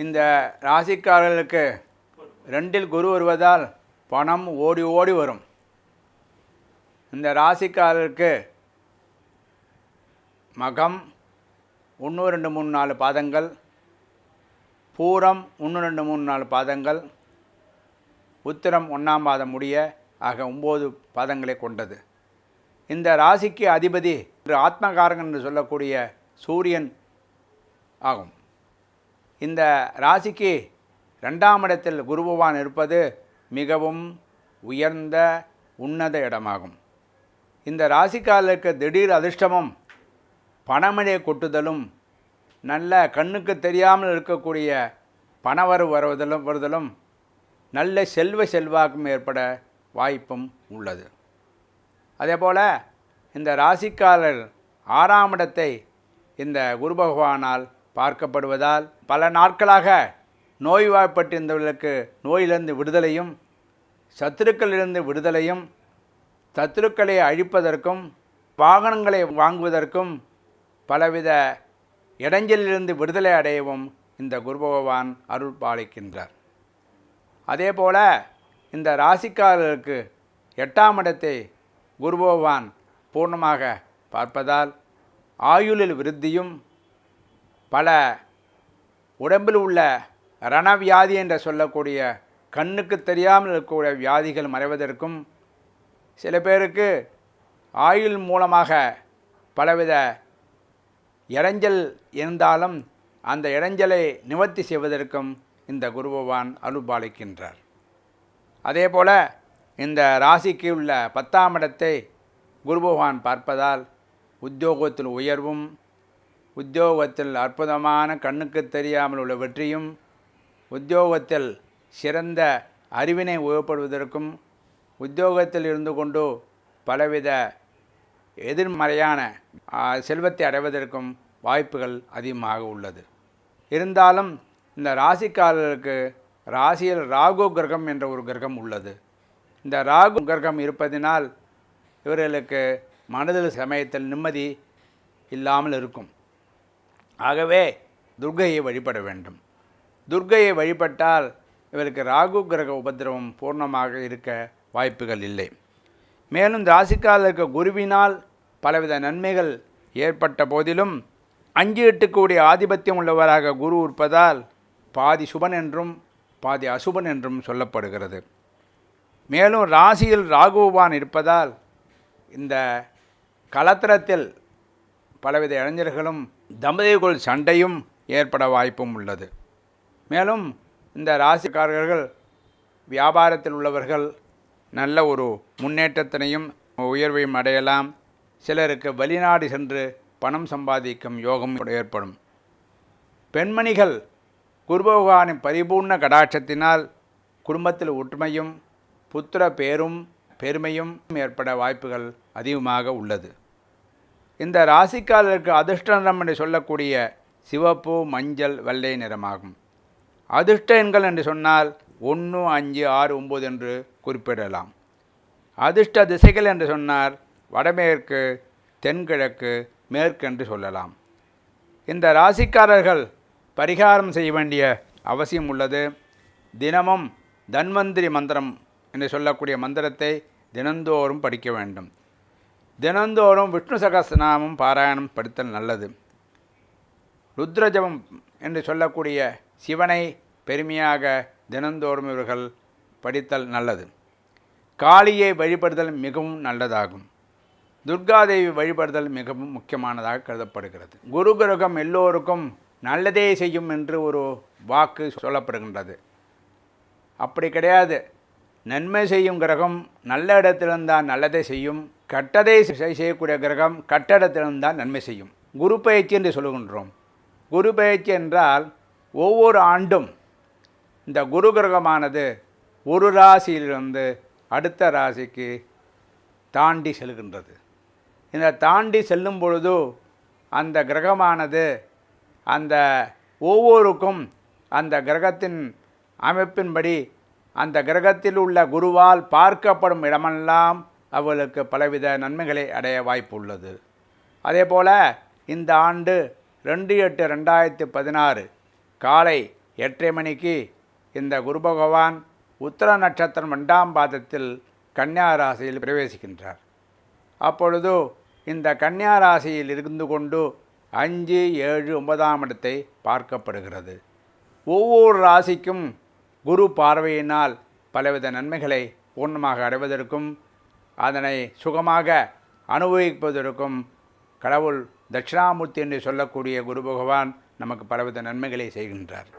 இந்த ராசிக்காரர்களுக்கு 2இல் குரு வருவதால் பணம் ஓடி ஓடி வரும். இந்த ராசிக்காரருக்கு மகம் 1 2 3 4 பாதங்கள், பூரம் 1 2 3 4 பாதங்கள், உத்திரம் 1ஆம் பாதம் முடிய ஆக 9 பாதங்களை கொண்டது. இந்த ராசிக்கு அதிபதி ஆத்மகாரகன் என்று சொல்லக்கூடிய சூரியன் ஆகும். இந்த ராசிக்கு 2ஆம் இடத்தில் குரு பகவான் இருப்பது மிகவும் உயர்ந்த உன்னத இடமாகும். இந்த ராசிக்காரர்களுக்கு திடீர் அதிர்ஷ்டமும் பணமழை கொட்டுதலும் நல்ல கண்ணுக்கு தெரியாமல் இருக்கக்கூடிய பணவரவு வருதலும் நல்ல செல்வாக்கும் ஏற்பட வாய்ப்பும் உள்ளது. அதேபோல் இந்த ராசிக்காரர் 6ஆம் இடத்தை இந்த குரு பகவானால் பார்க்கப்படுவதால் பல நாட்களாக நோய்வாய்ப்பட்டிருந்தவர்களுக்கு நோயிலிருந்து விடுதலையும், சத்துருக்களிலிருந்து விடுதலையும், சத்துருக்களை அழிப்பதற்கும், வாகனங்களை வாங்குவதற்கும், பலவித இடைஞ்சலிலிருந்து விடுதலை அடையவும் இந்த குரு பகவான் அருள் பாலிக்கின்றார். அதேபோல் இந்த ராசிக்காரர்களுக்கு 8ஆம் இடத்தை குரு பகவான் பூர்ணமாக பார்ப்பதால் ஆயுளில் விருத்தியும், பல உடம்பில் உள்ள ரணவியாதி என்று சொல்லக்கூடிய கண்ணுக்கு தெரியாமல் இருக்கக்கூடிய வியாதிகள் மறைவதற்கும், சில பேருக்கு ஆயுள் மூலமாக பலவித இடைஞ்சல் இருந்தாலும் அந்த இடைஞ்சலை நிவர்த்தி செய்வதற்கும் இந்த குரு பகவான் அருள்பாலிக்கின்றார். அதேபோல் இந்த ராசிக்கு உள்ள 10ஆம் இடத்தை குரு பகவான் பார்ப்பதால் உத்தியோகத்தில் உயர்வும், உத்தியோகத்தில் அற்புதமான கண்ணுக்கு தெரியாமல் உள்ள வெற்றியும், உத்தியோகத்தில் சிறந்த அறிவினை உபயோகப்படுவதற்கும், உத்தியோகத்தில் இருந்து கொண்டு பலவித எதிர்மறையான செல்வத்தை அடைவதற்கும் வாய்ப்புகள் அதிகமாக உள்ளது. இருந்தாலும் இந்த ராசிக்காரர்களுக்கு ராசியில் ராகு கிரகம் என்ற ஒரு கிரகம் உள்ளது. இந்த ராகு கிரகம் இருப்பதினால் இவர்களுக்கு மனதில் சமயத்தில் நிம்மதி இல்லாமல் இருக்கும். ஆகவே துர்க்கையை வழிபட வேண்டும். துர்க்கையை வழிபட்டால் இவருக்கு ராகு கிரக உபத்திரவம் பூர்ணமாக இருக்க வாய்ப்புகள் இல்லை. மேலும் ராசிக்காரர்களுக்கு குருவினால் பலவித நன்மைகள் ஏற்பட்ட போதிலும் 5 8 ஆதிபத்தியம் உள்ளவராக குரு இருப்பதால் பாதி சுபன் என்றும் பாதி அசுபன் என்றும் சொல்லப்படுகிறது. மேலும் ராசியில் ராகு பகவான் இருப்பதால் இந்த கலத்திரத்தில் பலவித இளைஞர்களும் தம்பதிகள் சண்டையும் ஏற்பட வாய்ப்பும் உள்ளது. மேலும் இந்த ராசிக்காரர்கள் வியாபாரத்தில் உள்ளவர்கள் நல்ல ஒரு முன்னேற்றத்தினையும் உயர்வையும் அடையலாம். சிலருக்கு வெளிநாடு சென்று பணம் சம்பாதிக்கும் யோகம் ஏற்படும். பெண்மணிகள் குரு பகவானின் பரிபூர்ண கடாட்சத்தினால் குடும்பத்தில் ஒற்றுமையும், புத்திர பேரும் பெருமையும் ஏற்பட வாய்ப்புகள் அதிகமாக உள்ளது. இந்த ராசிக்காரர்களுக்கு அதிர்ஷ்ட நிறம் என்று சொல்லக்கூடிய சிவப்பு, மஞ்சள், வெள்ளை நிறமாகும். அதிர்ஷ்ட எண்கள் என்று சொன்னால் 1 5 6 9 என்று குறிப்பிடலாம். அதிர்ஷ்ட திசைகள் என்று சொன்னால் வடமேற்கு, தென்கிழக்கு, மேற்கு என்று சொல்லலாம். இந்த ராசிக்காரர்கள் பரிகாரம் செய்ய வேண்டிய அவசியம் உள்ளது. தினமும் தன்வந்திரி மந்திரம் என்று சொல்லக்கூடிய மந்திரத்தை தினந்தோறும் படிக்க வேண்டும். தினந்தோறும் விஷ்ணு சகஸ்ரநாமம் பாராயணம் படித்தல் நல்லது. ருத்ரஜபம் என்று சொல்லக்கூடிய சிவனை பெருமையாக தினந்தோறும் இவர்கள் படித்தல் நல்லது. காளியை வழிபடுதல் மிகவும் நல்லதாகும். துர்காதேவி வழிபடுதல் மிகவும் முக்கியமானதாக கருதப்படுகிறது. குரு கிரகம் எல்லோருக்கும் நல்லதே செய்யும் என்று ஒரு வாக்கு சொல்லப்படுகின்றது. அப்படி கிடையாது. நன்மை செய்யும் கிரகம் நல்ல இடத்திலிருந்தால் நல்லதை செய்யும், கட்டதை செய்யக்கூடிய கிரகம் கட்ட இடத்திலிருந்தால் நன்மை செய்யும். குரு பயிற்சி என்று சொல்லுகின்றோம். குரு பயிற்சி என்றால் ஒவ்வொரு ஆண்டும் இந்த குரு கிரகமானது ஒரு ராசியிலிருந்து அடுத்த ராசிக்கு தாண்டி செல்கின்றது. இந்த தாண்டி செல்லும் பொழுது அந்த கிரகமானது அந்த ஒவ்வொருக்கும் அந்த கிரகத்தின் அமைப்பின்படி அந்த கிரகத்தில் உள்ள குருவால் பார்க்கப்படும் இடமெல்லாம் அவர்களுக்கு பலவித நன்மைகளை அடைய வாய்ப்பு உள்ளது. அதே போல் இந்த ஆண்டு 2/8/2016 காலை 8:30 மணிக்கு இந்த குரு பகவான் உத்திர நட்சத்திரம் 2ஆம் பாதத்தில் கன்னியா ராசியில் பிரவேசிக்கின்றார். அப்பொழுது இந்த கன்னியா ராசியில் இருந்து கொண்டு 5, 7, 9ஆம் இடத்தை பார்க்கப்படுகிறது. ஒவ்வொரு ராசிக்கும் குரு பார்வையினால் பலவித நன்மைகளை பூர்ணமாக அடைவதற்கும் அதனை சுகமாக அனுபவிப்பதற்கும் கடவுள் தட்சிணாமூர்த்தி என்று சொல்லக்கூடிய குரு பகவான் நமக்கு பலவித நன்மைகளை செய்கின்றார்.